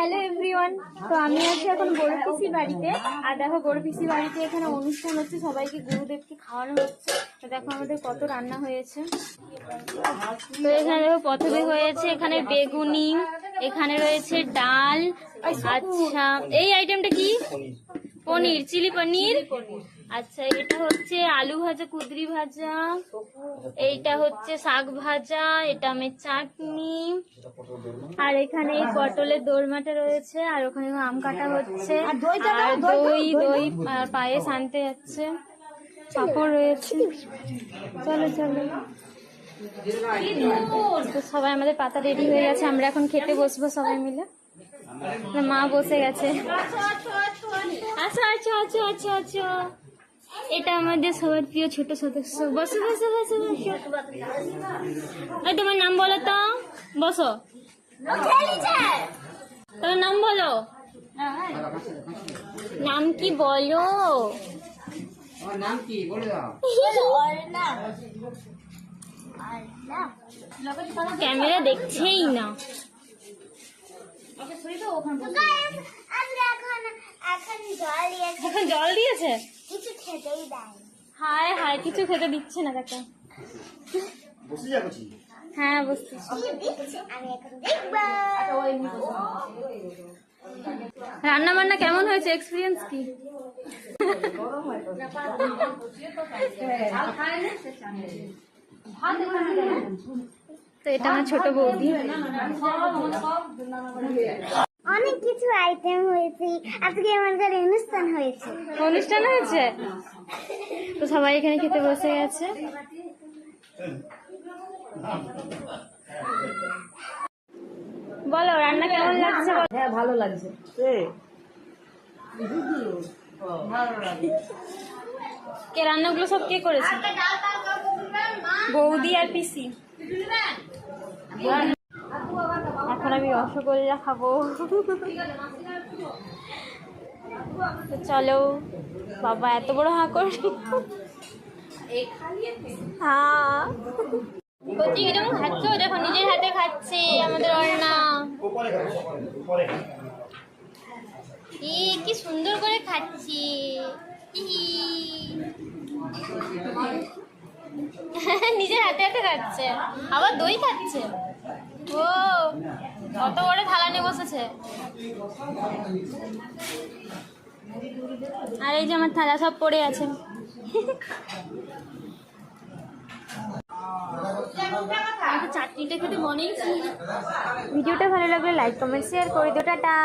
Hello everyone. তো আমি আছি এখন বড় পিসির বাড়িতে। আর দেখো বড় পিসির বাড়িতে এখানে অনুষ্ঠান হচ্ছে, সবাইকে গুরুদেবকে খাওয়ানো হচ্ছে। তো দেখো আমাদের কত রান্না হয়েছে। তো এখানে দেখো প্রথমে হয়েছে এখানে বেগুনি, এখানে রয়েছে ডাল। আচ্ছা এই আইটেমটা কি? পনির, চিলি পনির। আচ্ছা এটা হচ্ছে আলু ভাজা, কুদরি ভাজা, এইটা হচ্ছে শাক ভাজা, এটা আমের চাটনি, আর এখানে এই পটলের দোরমাটা রয়েছে, আর ওখানে আম কাটা হচ্ছে, আর দই দই আর পায়েস আনতে যাচ্ছে, পাঁপড় রয়েছে। চলো চলো, তো সবাই আমাদের পাতা রেডি হয়ে গেছে, আমরা এখন খেতে বসবো সবাই মিলে। মা বসে গেছে। আচ্ছা আচ্ছা আচ্ছা আচ্ছা আচ্ছা, এটা আমাদের সবার প্রিয় ছোট সদস্য। বসো বসো বসো বসো। এই তোমার নাম বলো তো, বসো। তোমার নাম বলো, নাম কি বলো? নাম কি বলে দাও। ক্যামেরা দেখছেই না। এখন জল দিয়েছে, হায় হায় কিছু খেতে দিচ্ছে না। দেখো হ্যাঁ বসতেছি। রান্না বান্না কেমন হয়েছে, এক্সপিরিয়েন্স কি? তো এটা আমার ছোট বৌদি। অনেক কিছু আইটেম হয়েছে আজকে, আমাদের অনুষ্ঠান হয়েছে। অনুষ্ঠান হয়েছে, তো সবাই এখানে খেতে বসে গেছে। বলো রান্না কেমন লাগছে? হ্যাঁ ভালো লাগছে। কে রান্নাগুলো সব কে করেছে? বৌদি আর পিসি। এখন আমি রসগোল্লা খাবো। তো চলো, বাবা এত বড় হাঁ করি। হ্যাঁ কচি কিরকম খাচ্ছ, দেখো নিজের হাতে খাচ্ছে আমাদের অর্ণা। কি সুন্দর করে খাচ্ছি। নিজের হাতে হাতে খাচ্ছে, আবার দই খাচ্ছে। ও কত বড় থালা নিয়ে বসেছে। আর এই যে আমার থালা সব পড়ে আছে। চাটনিটা খেতে মনেই ছিল। ভিডিওটা ভালো লাগলে লাইক কমেন্ট শেয়ার করে দিও। টাটা।